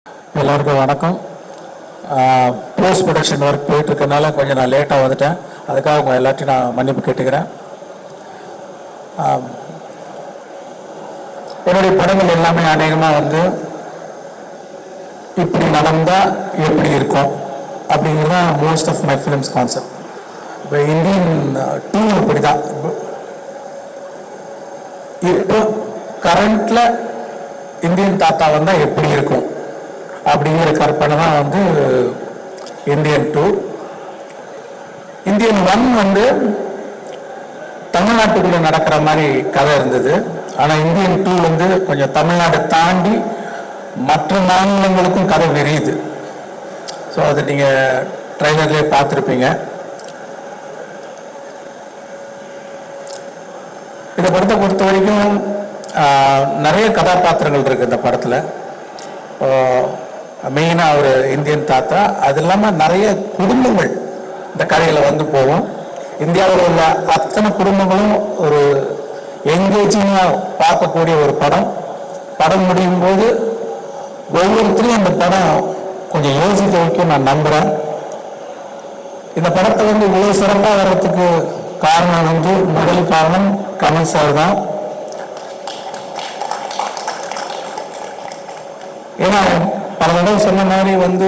எல்லாருக்கும் வணக்கம். Post production work போயிட்டு இருக்கனால கொஞ்சம் நான் லேட்டாக வந்துட்டேன். அதுக்காக உங்கள் எல்லாத்தையும் நான் மன்னிப்பு கேட்டுக்கிறேன். என்னுடைய படங்கள் எல்லாமே அநேகமாக வந்து இப்படி நடந்தால் எப்படி இருக்கும் அப்படிங்கிறது தான் most of my films concept. இப்போ இந்தியன் டூ இப்படி தான். இப்போ கரண்ட்ல இந்தியன் தாத்தா வந்தால் எப்படி இருக்கும் அப்படிங்கிற கற்பனை தான் வந்து இந்தியன் டூ. இந்தியன் ஒன் வந்து தமிழ்நாட்டுக்குள்ள நடக்கிற மாதிரி கதை இருந்தது. ஆனால் இந்தியன் டூ வந்து கொஞ்சம் தமிழ்நாடு தாண்டி மற்ற மாநிலங்களுக்கும் கதை விரியுது. ஸோ அதை நீங்கள் ட்ரெய்லர்லேயே பார்த்துருப்பீங்க. இந்த படத்தை பொறுத்த வரைக்கும் நிறைய கதாபாத்திரங்கள் இருக்குது இந்த படத்தில். மெயினாக ஒரு இந்தியன் தாத்தா, அது இல்லாமல் நிறைய குடும்பங்கள் இந்த கதையில் வந்து போகும். இந்தியாவில் உள்ள அத்தனை குடும்பங்களும் ஒரு எங்கேஜிங்காக பார்க்கக்கூடிய ஒரு படம். படம் முடியும் போது ஒவ்வொருத்தரையும் அந்த படம் கொஞ்சம் யோசிக்க வைக்கும் நான் நம்புகிறேன். இந்த படத்தை வந்து இவ்வளோ சிறப்பாக வர்றதுக்கு காரணம் வந்து முதல் காரணம் கமல் சார் தான். ஏன்னா பல தடவை சொன்ன மாதிரி வந்து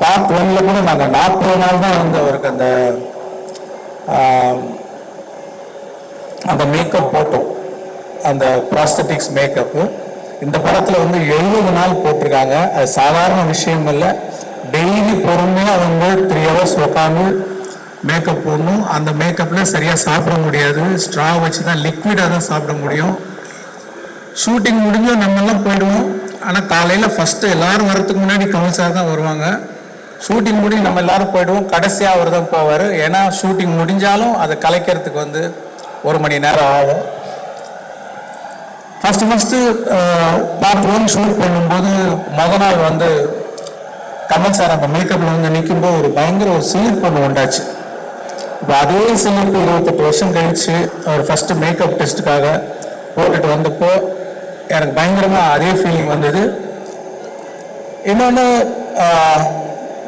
பார்ட் ஒன்ல கூட நாங்கள் 40 நாள் தான் வந்து அவருக்கு அந்த மேக்கப் போட்டோம், அந்த ப்ராஸ்தட்டிக்ஸ் மேக்கப்பு. இந்த படத்தில் வந்து 70 நாள் போட்டிருக்காங்க. அது சாதாரண விஷயம் இல்லை. டெய்லி பொறுமையாக வந்து 3 hours உட்காந்து மேக்கப் போடணும். அந்த மேக்கப்பில் சரியாக சாப்பிட முடியாது. ஸ்ட்ரா வச்சு தான், லிக்விடாக தான் சாப்பிட முடியும். ஷூட்டிங் முடிஞ்சும் நம்மெல்லாம் போயிடுவோம். ஆனால் காலையில் ஃபஸ்ட்டு எல்லாரும் வரத்துக்கு முன்னாடி கமல் சார் தான் வருவாங்க. ஷூட்டிங் முடிஞ்சு நம்ம எல்லாரும் போயிடுவோம். கடைசியாக அவர் தான் போவார். ஏன்னா ஷூட்டிங் முடிஞ்சாலும் அதை கலைக்கிறதுக்கு வந்து 1 மணி நேரம் ஆகும். ஃபஸ்ட்டு பார்ட் 1 ஷூட் பண்ணும்போது முதல் நாள் வந்து கமல் சார் அந்த மேக்கப்பில் வந்து நிற்கும்போது ஒரு பயங்கர ஒரு சிலிர்ப்பு ஒன்று உண்டாச்சு. இப்போ அதே சிலிர்ப்பு 28 வருஷம் கழிச்சு அவர் ஃபஸ்ட்டு மேக்கப் டெஸ்ட்டுக்காக போட்டுட்டு வந்தப்போ எனக்கு பயங்கரமாக அதே ஃபீலிங் வந்தது. இன்னொன்று,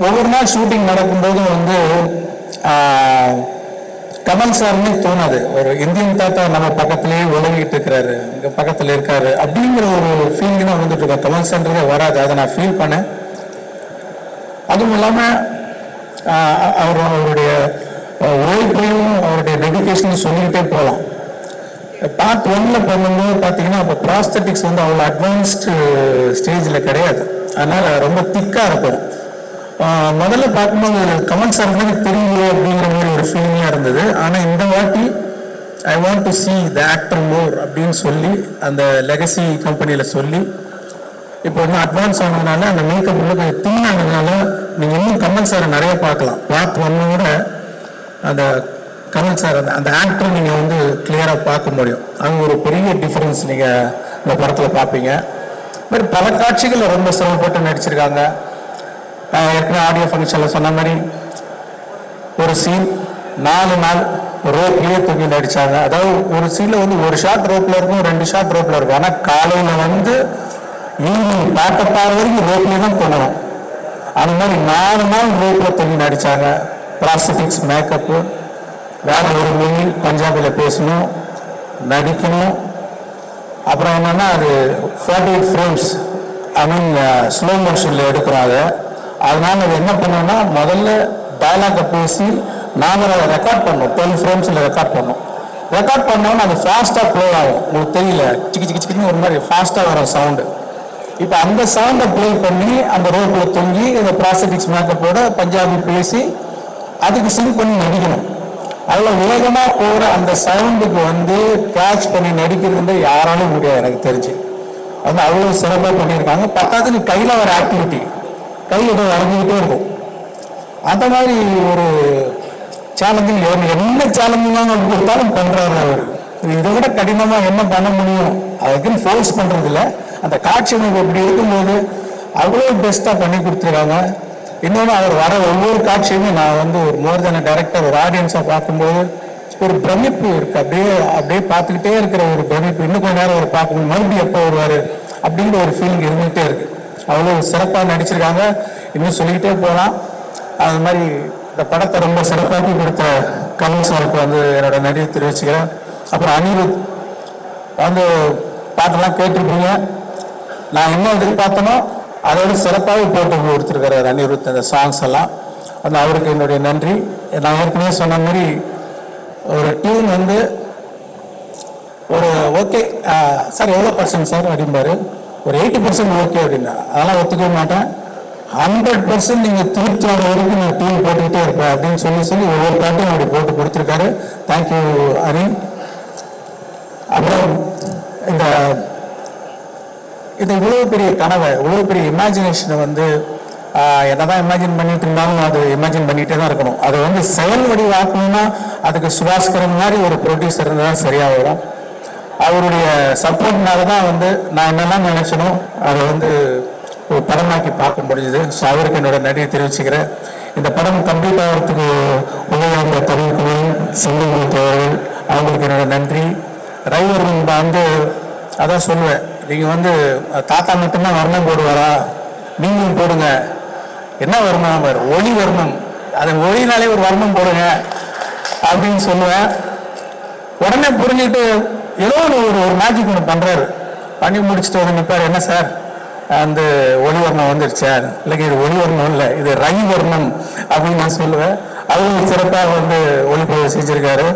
ஒவ்வொரு நாள் ஷூட்டிங் நடக்கும்போதும் வந்து கமல் சார்னே தோணாது. ஒரு இந்தியன் தாத்தா நம்ம பக்கத்துலேயே உலகிட்டு இருக்கிறாரு, இங்கே பக்கத்தில் இருக்காரு அப்படிங்கிற ஒரு ஃபீலிங் தான் வந்துட்டு இருக்கோம். கமல் சார்ன்றதே வராது. அதை நான் ஃபீல் பண்ணேன். அதுவும் இல்லாமல் அவருடைய உழைப்பையும் அவருடைய டெடிகேஷனையும் சொல்லிக்கிட்டே போகலாம். பார்ட் 1ல பண்ணும்போது பார்த்தீங்கன்னா அப்போ ப்ராஸ்தட்டிக்ஸ் வந்து அவ்வளோ அட்வான்ஸ்டு ஸ்டேஜில் கிடையாது. அதனால் ரொம்ப திக்காக இருக்கும். முதல்ல பார்க்கும்போது கமல் சார் மாதிரி தெரியலையே அப்படிங்கிற மாதிரி ஒரு ஃபீலிங்காக இருந்தது. ஆனால் இந்த வாட்டி I want to see the actor மோர் அப்படின்னு சொல்லி அந்த லெகசி கம்பெனியில் சொல்லி இப்போ இன்னும் அட்வான்ஸ் ஆனதுனால அந்த மேக்கப் கொஞ்சம் தின்னானதுனால நீங்கள் இன்னும் கமல் சாரை நிறைய பார்க்கலாம். பார்ட் 1 கூட அந்த கமல் சார் அந்த ஆக்டரை நீங்கள் வந்து கிளியராக பார்க்க முடியும். அது ஒரு பெரிய டிஃப்ரென்ஸ் நீங்கள் இந்த படத்தில் பார்ப்பீங்க. பட் பல காட்சிகள் ரொம்ப சிரமப்பட்டு நடிச்சிருக்காங்க. ஏற்கனவே ஆடியோ ஃபங்க்ஷனில் சொன்ன மாதிரி ஒரு சீன் 4 நாள் ரோப்லேயே தூக்கி நடித்தாங்க. அதாவது ஒரு சீனில் வந்து ஒரு ஷாட் ரோப்பில் இருக்கும், 2 ஷாட் ரோப்பில் இருக்கும். ஆனால் காலையில் வந்து ஈவினிங் பேக்கப்பாக வரைக்கும் ரோப்லேயே தான் தூங்கணும். அந்த மாதிரி 4 நாள் ரோப்பில் தூக்கி நடித்தாங்க. ப்ராஸ்தட்டிக்ஸ் மேக்கப்பு, வேற ஒரு மொழி பஞ்சாபில் பேசணும், நடிக்கணும். அப்புறம் என்னன்னா அது 48 ஃப்ரேம்ஸ் ஸ்லோ மோஷனில் எடுக்கிறோம். அதனால அது என்ன பண்ணோம்னா முதல்ல டயலாகை பேசி நாங்கள் அதை ரெக்கார்ட் பண்ணோம். 12 ஃப்ரேம்ஸில் ரெக்கார்ட் பண்ணோம். ரெக்கார்ட் பண்ணோன்னா அது ஃபாஸ்ட்டாக ப்ளே ஆகும். உங்களுக்கு தெரியல, சிக்கி சிக்கி சிக்கின்னு ஒரு மாதிரி ஃபாஸ்ட்டாக வரும் சவுண்டு. இப்போ அந்த சவுண்டை ப்ளே பண்ணி அந்த ரோப்பில் தொங்கி இந்த ப்ராஸ்தட்டிக்ஸ் மேக்கப்போட பஞ்சாபி பேசி அதுக்கு சிங் பண்ணி நடிக்கணும். அதில் வேகமாக போகிற அந்த சவுண்டுக்கு வந்து கேட்ச் பண்ணி நடிக்கிறது யாராலும் முடியாது எனக்கு தெரிஞ்சு. அது அவ்வளோ சிறப்பாக பண்ணியிருக்காங்க. பத்தாவது நீ கையில் வர ஆக்டிவிட்டி, கை ஏதோ வரைஞ்சிக்கிட்டே இருக்கும். அந்த மாதிரி ஒரு சேலஞ்சிங், என்ன சேலஞ்சிங்காக கொடுத்தாலும் பண்ணுறாரு அவர். இதை விட கடினமாக என்ன பண்ண முடியும் அதுக்குன்னு ஃபோர்ஸ் பண்ணுறது இல்லை. அந்த காட்சி அமைப்பு அப்படி இருக்கும்போது அவ்வளோ பெஸ்ட்டாக பண்ணி கொடுத்துருக்காங்க. இன்னொன்று, அவர் வர ஒவ்வொரு காட்சியுமே நான் வந்து ஒரு மோர் தென் டைரக்டர் ஒரு ஆடியன்ஸாக பார்க்கும்போது ஒரு பிரமிப்பு இருக்குது. அப்படியே பார்த்துக்கிட்டே இருக்கிற ஒரு பிரமிப்பு. இன்னும் கொஞ்ச நேரம் அவர் பார்க்கணும், மறுபடியும் எப்போ வருவார் அப்படிங்கிற ஒரு ஃபீலிங் இருந்துகிட்டே இருக்குது. அவ்வளோ சிறப்பாக நடிச்சிருக்காங்க. இன்னும் சொல்லிக்கிட்டே போகலாம். அது மாதிரி இந்த படத்தை ரொம்ப சிறப்பாக்கி கொடுத்த கமல் சாருக்கு வந்து என்னோட நன்றி தெரிவிச்சுக்கிறேன். அப்புறம் அனிருத் வந்து பாட்டெல்லாம் கேட்டிருப்பீங்க. நான் என்ன எதிர்பார்த்தனோ அதோட சிறப்பாகவே போட்டு கொடுத்துருக்காரு அனிருத் அந்த சாங்ஸ் எல்லாம். அந்த அவருக்கு என்னுடைய நன்றி. நான் ஏற்கனவே சொன்ன மாதிரி ஒரு டியூன் வந்து ஒரு ஓகே சார் எவ்வளோ பர்சன்ட் சார் அப்படிம்பாரு, ஒரு 80% ஓகே அப்படின்னா அதெல்லாம் ஒத்துக்க மாட்டேன். 100% நீங்கள் திருப்தி வர வரைக்கும் நான் டியூன் போட்டுக்கிட்டே இருப்பேன் அப்படின்னு சொல்லி ஒவ்வொரு பாட்டையும் அப்படி போட்டு கொடுத்துருக்காரு. தேங்க்யூ அனி. அப்புறம் இந்த இவ்வளோ பெரிய கனவை, இவ்வளோ பெரிய இமேஜினேஷனை வந்து என்னதான் இமேஜின் பண்ணிட்டு இருந்தாலும் அது இமேஜின் பண்ணிகிட்டே தான் இருக்கணும். அதை வந்து செயல் வடிவாக்கணும்னா அதுக்கு சுபாஸ்கரன் மாதிரி ஒரு ப்ரொடியூசர் இருந்தால் சரியாக வரும். அவருடைய சப்போர்ட்னால தான் வந்து நான் என்னெல்லாம் நினைச்சனும் அதை வந்து ஒரு படமாக்கி பார்க்க முடிஞ்சுது. ஸோ அவருக்கு என்னோட நன்றியை தெரிவிச்சுக்கிறேன். இந்த படம் கம்ப்ளீட் ஆகிறதுக்கு உதவியாக தமிழ்குழுவும் செங்கல் தோழர்கள் அவங்களுக்கு என்னோட நன்றி. டிரைவர் வந்து அதான் சொல்லுவேன், நீங்கள் வந்து தாத்தா மட்டும்தான் வர்ணம் போடுவாரா, நீங்களும் போடுங்க. என்ன வர்ணம்? ஒளி வர்ணம். அது ஒளினாலே ஒரு வர்ணம் போடுங்க அப்படின்னு சொல்லுவேன். உடனே புரிஞ்சுட்டு ஏதோ ஒரு மேஜிக் ஒன்று பண்ணுறாரு. பண்ணி முடிச்சுட்டு வந்து நிற்பார், என்ன சார் அந்த ஒளி வர்ணம் வந்துருச்சா? இல்லைங்க இது ஒளி வர்ணம் இல்லை, இது ரை வர்ணம் அப்படின்னு நான் சொல்லுவேன். அவரும் சிறப்பாக வந்து ஒளிப்பதிவு செஞ்சுருக்காரு.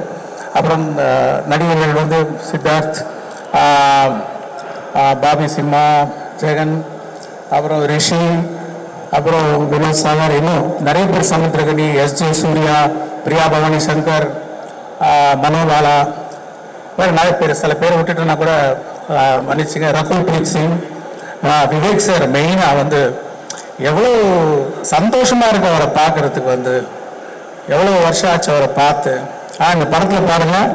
அப்புறம் நடிகர்கள் வந்து சித்தார்த், பாபி சிம்மா, ஜெகன், அப்புறம் ரிஷி, அப்புறம் வினோத் சாகர், இன்னும் நிறைய பேர் சமுத்திரகனி, எஸ்ஜே சூர்யா, பிரியா பவானி சங்கர், மனோபாலா, வேறு நிறைய பேர். சில பேரை விட்டுட்டுனா கூட மன்னிச்சுங்க. ரகுல் பிரீத் சிங், விவேக் சார் மெயினாக வந்து எவ்வளோ சந்தோஷமாக இருக்கு அவரை பார்க்குறதுக்கு. வந்து எவ்வளோ வருஷம் ஆச்சு அவரை பார்த்து. இந்த படத்தில் பாருங்கள்,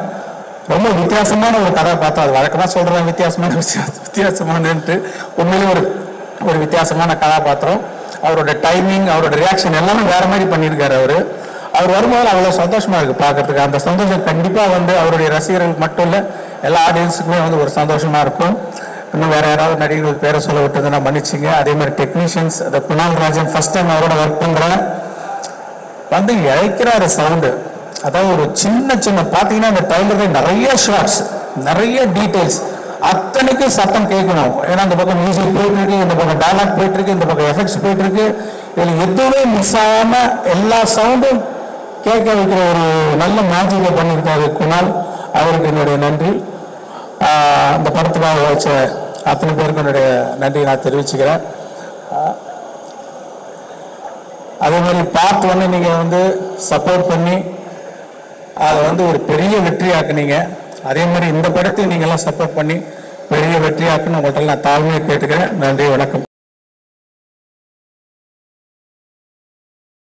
ரொம்ப வித்தியாசமான ஒரு கதாபாத்திரம். அது வழக்கமாக சொல்கிறேன் வித்தியாசமானன்ட்டு, உண்மையிலே ஒரு வித்தியாசமான கதாபாத்திரம். அவரோட டைமிங், அவரோட ரியாக்ஷன் எல்லாமே வேறு மாதிரி பண்ணியிருக்காரு. அவர் வரும்போது அவ்வளோ சந்தோஷமாக இருக்குது பார்க்குறதுக்கு. அந்த சந்தோஷம் கண்டிப்பாக வந்து அவருடைய ரசிகர்களுக்கு மட்டும் இல்லை, எல்லா ஆடியன்ஸுக்குமே வந்து ஒரு சந்தோஷமாக இருக்கும். இன்னும் வேறு யாராவது நடிகர்கள் பேரை சொல்ல விட்டதுன்னா மன்னிச்சிங்க. அதே மாதிரி டெக்னீஷியன்ஸ், அந்த குணால் ராஜன் ஃபஸ்ட் டைம் அவரோட ஒர்க் பண்ணுறேன். வந்து இழைக்கிறாரு சவுண்டு. அதாவது ஒரு சின்ன பார்த்தீங்கன்னா இந்த ட்ரைலரில் நிறைய ஷார்ட்ஸ், நிறைய டீட்டெயில்ஸ், அத்தனைக்கும் சத்தம் கேட்கணும். ஏன்னா இந்த பக்கம் மியூசிக் போயிட்டு இருக்கு, இந்த பக்கம் டயலாக் போயிட்டு இருக்கு, இந்த பக்கம் எஃபெக்ட்ஸ் போயிட்டு இருக்கு. இதில் எதுவுமே மிஸ் ஆகாமல் எல்லா சவுண்டும் கேட்க வைக்கிற ஒரு நல்ல மேஜிக்கை பண்ணியிருக்காரு குணால். அவருக்கு என்னுடைய நன்றி. அந்த படத்துக்காக வச்ச அத்தனை பேருக்கு என்னுடைய நன்றி நான் தெரிவிச்சுக்கிறேன். அதே மாதிரி பார்ட் ஒன்று நீங்கள் வந்து சப்போர்ட் பண்ணி அதை வந்து ஒரு பெரிய வெற்றியாக்குனீங்க. அதே மாதிரி இந்த படத்தை நீங்கள்லாம் சப்போர்ட் பண்ணி பெரிய வெற்றியாக்குன்னு உங்கள்கிட்ட நான் தாழ்மையை கேட்டுக்கிறேன். நன்றி, வணக்கம்.